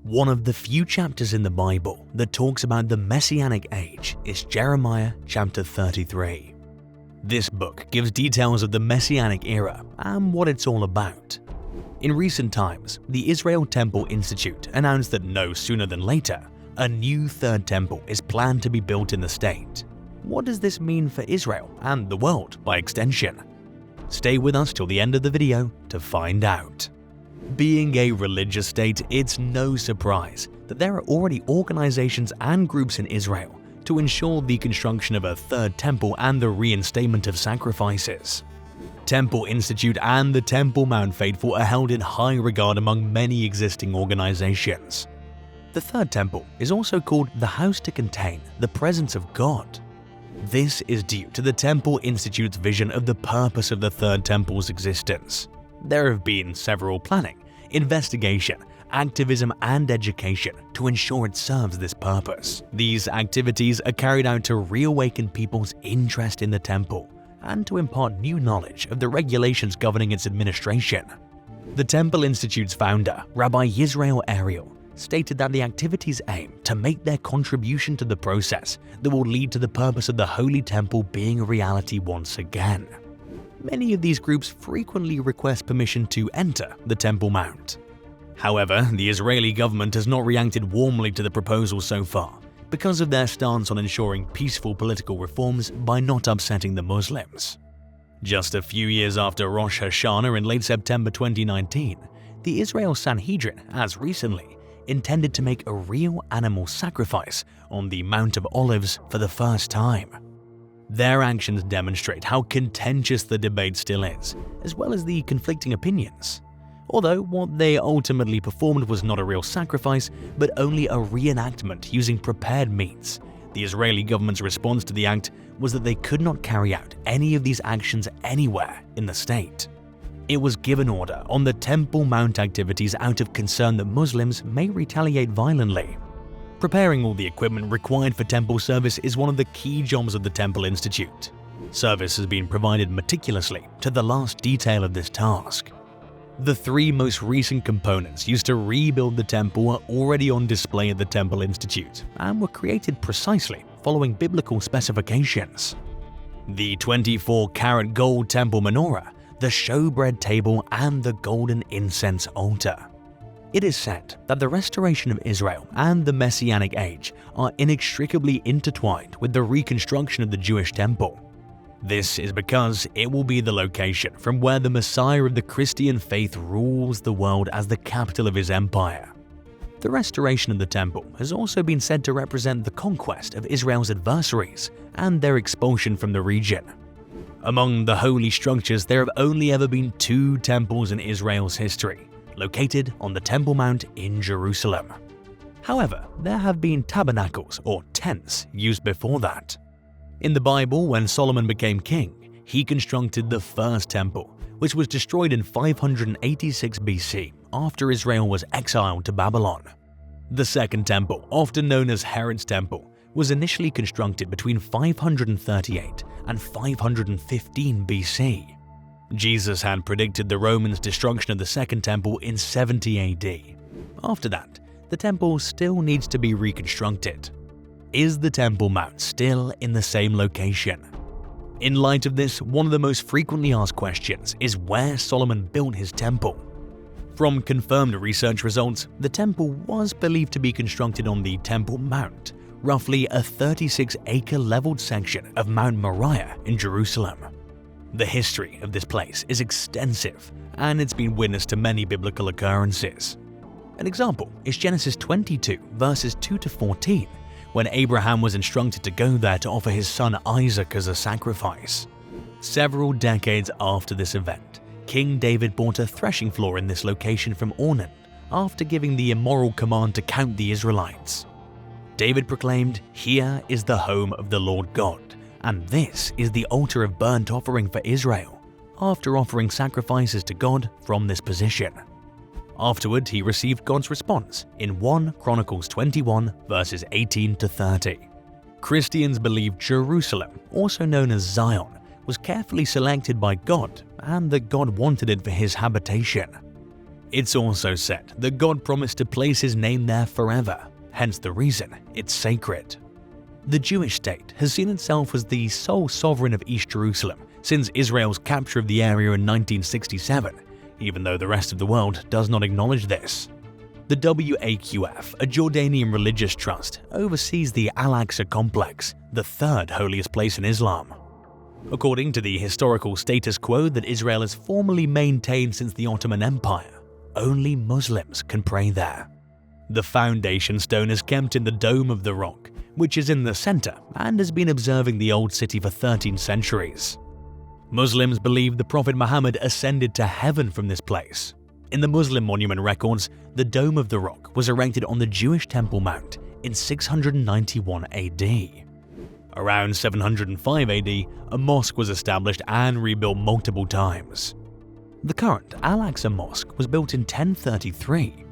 One of the few chapters in the Bible that talks about the Messianic Age is Jeremiah chapter 33. This book gives details of the Messianic Era and what it's all about. In recent times, the Israel Temple Institute announced that no sooner than later, a new third temple is planned to be built in the state. What does this mean for Israel and the world by extension? Stay with us till the end of the video to find out. Being a religious state, it's no surprise that there are already organizations and groups in Israel to ensure the construction of a third temple and the reinstatement of sacrifices. Temple Institute and the Temple Mount faithful are held in high regard among many existing organizations. The third temple is also called the house to contain the presence of God. This is due to the Temple Institute's vision of the purpose of the third temple's existence. There have been several planning, investigation, activism, and education to ensure it serves this purpose. These activities are carried out to reawaken people's interest in the temple and to impart new knowledge of the regulations governing its administration. The Temple Institute's founder, Rabbi Yisrael Ariel, stated that the activities aim to make their contribution to the process that will lead to the purpose of the Holy Temple being a reality once again. Many of these groups frequently request permission to enter the Temple Mount. However, the Israeli government has not reacted warmly to the proposal so far because of their stance on ensuring peaceful political reforms by not upsetting the Muslims. Just a few years after Rosh Hashanah in late September 2019, the Israel Sanhedrin, as recently, intended to make a real animal sacrifice on the Mount of Olives for the first time. Their actions demonstrate how contentious the debate still is, as well as the conflicting opinions. Although what they ultimately performed was not a real sacrifice, but only a reenactment using prepared meats, the Israeli government's response to the act was that they could not carry out any of these actions anywhere in the state. It was given order on the Temple Mount activities out of concern that Muslims may retaliate violently. Preparing all the equipment required for temple service is one of the key jobs of the Temple Institute. Service has been provided meticulously to the last detail of this task. The three most recent components used to rebuild the temple are already on display at the Temple Institute and were created precisely following biblical specifications. The 24-karat gold temple menorah, the showbread table, and the golden incense altar. It is said that the restoration of Israel and the Messianic Age are inextricably intertwined with the reconstruction of the Jewish temple. This is because it will be the location from where the Messiah of the Christian faith rules the world as the capital of his empire. The restoration of the temple has also been said to represent the conquest of Israel's adversaries and their expulsion from the region. Among the holy structures, there have only ever been two temples in Israel's history, located on the Temple Mount in Jerusalem. However, there have been tabernacles or tents used before that. In the Bible, when Solomon became king, he constructed the first temple, which was destroyed in 586 BC after Israel was exiled to Babylon. The second temple, often known as Herod's Temple, was initially constructed between 538 and 515 BC. Jesus had predicted the Romans' destruction of the Second Temple in 70 AD. After that, the temple still needs to be reconstructed. Is the Temple Mount still in the same location? In light of this, one of the most frequently asked questions is where Solomon built his temple. From confirmed research results, the temple was believed to be constructed on the Temple Mount, roughly a 36-acre leveled section of Mount Moriah in Jerusalem. The history of this place is extensive, and it's been witness to many biblical occurrences. An example is Genesis 22, verses 2 to 14, when Abraham was instructed to go there to offer his son Isaac as a sacrifice. Several decades after this event, King David bought a threshing floor in this location from Ornan after giving the immoral command to count the Israelites. David proclaimed, "Here is the home of the Lord God, and this is the altar of burnt offering for Israel," after offering sacrifices to God from this position. Afterward, he received God's response in 1 Chronicles 21 verses 18 to 30. Christians believe Jerusalem, also known as Zion, was carefully selected by God and that God wanted it for his habitation. It's also said that God promised to place his name there forever, hence the reason it's sacred. The Jewish state has seen itself as the sole sovereign of East Jerusalem since Israel's capture of the area in 1967, even though the rest of the world does not acknowledge this. The WAQF, a Jordanian religious trust, oversees the Al-Aqsa complex, the third holiest place in Islam. According to the historical status quo that Israel has formally maintained since the Ottoman Empire, only Muslims can pray there. The foundation stone is kept in the Dome of the Rock, which is in the center and has been observing the old city for 13 centuries. Muslims believe the Prophet Muhammad ascended to heaven from this place. In the Muslim monument records, the Dome of the Rock was erected on the Jewish Temple Mount in 691 AD. Around 705 AD, a mosque was established and rebuilt multiple times. The current Al-Aqsa Mosque was built in 1033.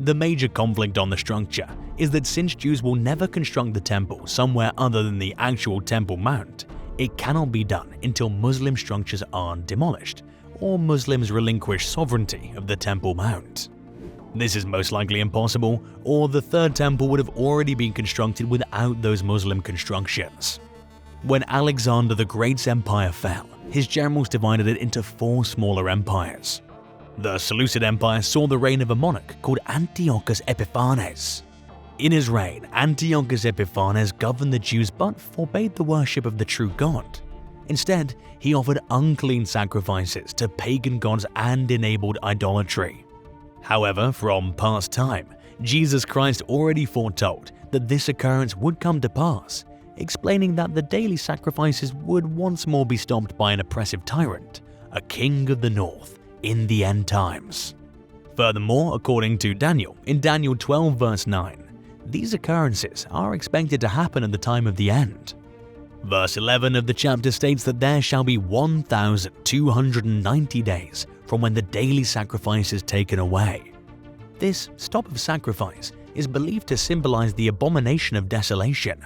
The major conflict on the structure is that since Jews will never construct the temple somewhere other than the actual Temple Mount, it cannot be done until Muslim structures are demolished or Muslims relinquish sovereignty of the Temple Mount. This is most likely impossible, or the third temple would have already been constructed without those Muslim constructions. When Alexander the Great's empire fell, his generals divided it into 4 smaller empires. The Seleucid Empire saw the reign of a monarch called Antiochus Epiphanes. In his reign, Antiochus Epiphanes governed the Jews but forbade the worship of the true God. Instead, he offered unclean sacrifices to pagan gods and enabled idolatry. However, from past time, Jesus Christ already foretold that this occurrence would come to pass, explaining that the daily sacrifices would once more be stopped by an oppressive tyrant, a king of the north, in the end times. Furthermore, according to Daniel, in Daniel 12 verse 9, these occurrences are expected to happen at the time of the end. Verse 11 of the chapter states that there shall be 1,290 days from when the daily sacrifice is taken away. This stop of sacrifice is believed to symbolize the abomination of desolation.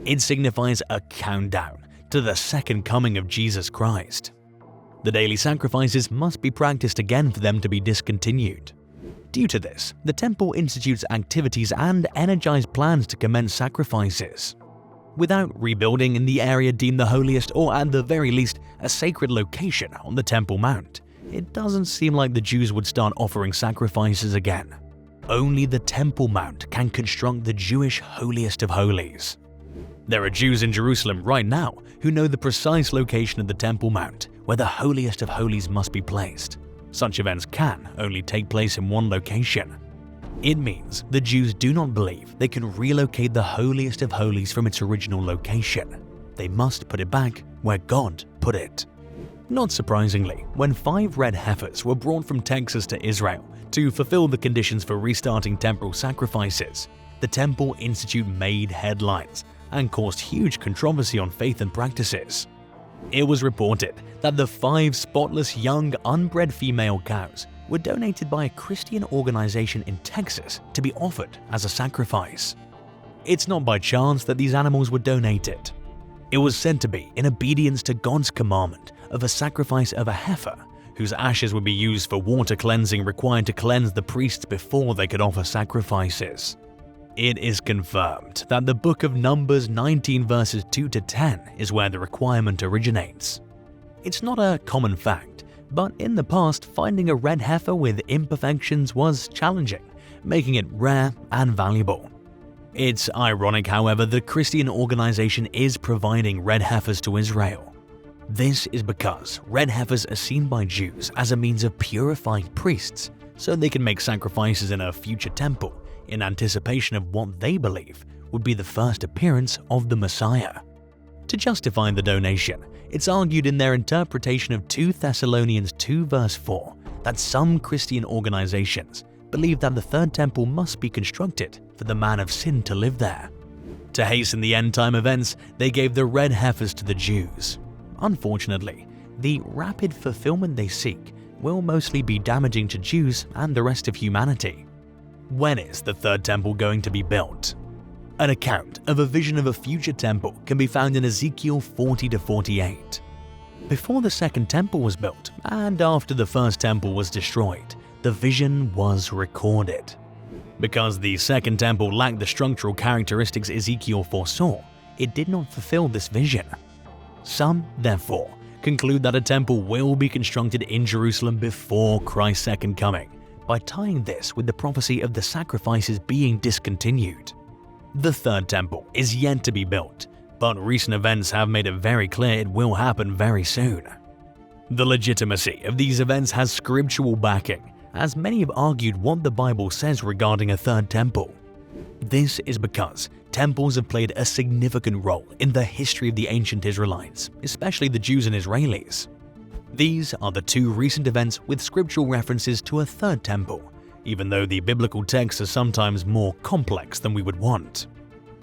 It signifies a countdown to the second coming of Jesus Christ. The daily sacrifices must be practiced again for them to be discontinued. Due to this, the temple institutes activities and energized plans to commence sacrifices. Without rebuilding in the area deemed the holiest, or at the very least, a sacred location on the Temple Mount, it doesn't seem like the Jews would start offering sacrifices again. Only the Temple Mount can construct the Jewish holiest of holies. There are Jews in Jerusalem right now who know the precise location of the Temple Mount where the holiest of holies must be placed. Such events can only take place in one location. It means the Jews do not believe they can relocate the holiest of holies from its original location. They must put it back where God put it. Not surprisingly, when 5 red heifers were brought from Texas to Israel to fulfill the conditions for restarting temporal sacrifices, the Temple Institute made headlines and caused huge controversy on faith and practices. It was reported that the 5 spotless young unbred female cows were donated by a Christian organization in Texas to be offered as a sacrifice. It's not by chance that these animals were donated. It was said to be in obedience to God's commandment of a sacrifice of a heifer, whose ashes would be used for water cleansing required to cleanse the priests before they could offer sacrifices. It is confirmed that the book of Numbers 19 verses 2 to 10 is where the requirement originates. It's not a common fact, but in the past, finding a red heifer with imperfections was challenging, making it rare and valuable. It's ironic, however, that a Christian organization is providing red heifers to Israel. This is because red heifers are seen by Jews as a means of purifying priests so they can make sacrifices in a future temple in anticipation of what they believe would be the first appearance of the Messiah. To justify the donation, it's argued in their interpretation of 2 Thessalonians 2 verse 4 that some Christian organizations believe that the third temple must be constructed for the man of sin to live there. To hasten the end-time events, they gave the red heifers to the Jews. Unfortunately, the rapid fulfillment they seek will mostly be damaging to Jews and the rest of humanity. When is the third temple going to be built? An account of a vision of a future temple can be found in Ezekiel 40-48. Before the second temple was built, and after the first temple was destroyed, the vision was recorded. Because the Second Temple lacked the structural characteristics Ezekiel foresaw, it did not fulfill this vision. Some, therefore, conclude that a temple will be constructed in Jerusalem before Christ's second coming, by tying this with the prophecy of the sacrifices being discontinued. The Third Temple is yet to be built, but recent events have made it very clear it will happen very soon. The legitimacy of these events has scriptural backing, as many have argued what the Bible says regarding a Third Temple. This is because temples have played a significant role in the history of the ancient Israelites, especially the Jews and Israelis. These are the two recent events with scriptural references to a Third Temple, even though the biblical texts are sometimes more complex than we would want.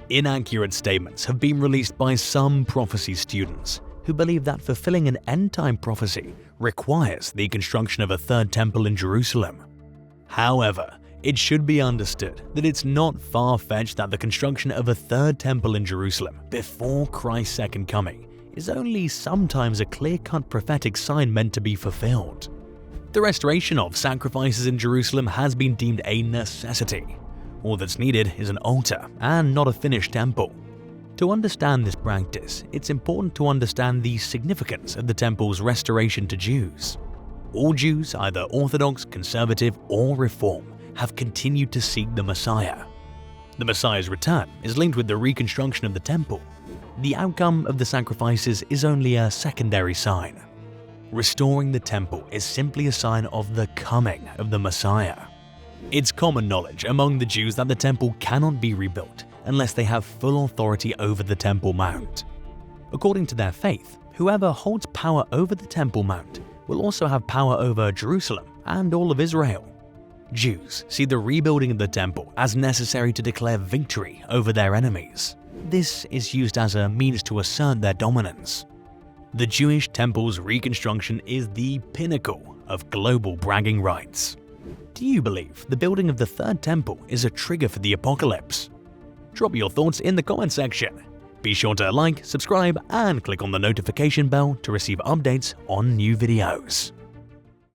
Inaccurate statements have been released by some prophecy students who believe that fulfilling an end-time prophecy requires the construction of a Third Temple in Jerusalem. However, it should be understood that it's not far-fetched that the construction of a Third Temple in Jerusalem before Christ's second coming is only sometimes a clear-cut prophetic sign meant to be fulfilled. The restoration of sacrifices in Jerusalem has been deemed a necessity. All that's needed is an altar and not a finished temple. To understand this practice, it's important to understand the significance of the temple's restoration to Jews. All Jews, either Orthodox, Conservative, or Reform, have continued to seek the Messiah. The Messiah's return is linked with the reconstruction of the temple. The outcome of the sacrifices is only a secondary sign. Restoring the temple is simply a sign of the coming of the Messiah. It's common knowledge among the Jews that the temple cannot be rebuilt unless they have full authority over the Temple Mount. According to their faith, whoever holds power over the Temple Mount will also have power over Jerusalem and all of Israel. Jews see the rebuilding of the temple as necessary to declare victory over their enemies. This is used as a means to assert their dominance. The Jewish temple's reconstruction is the pinnacle of global bragging rights. Do you believe the building of the Third Temple is a trigger for the apocalypse? Drop your thoughts in the comment section. Be sure to like, subscribe, and click on the notification bell to receive updates on new videos.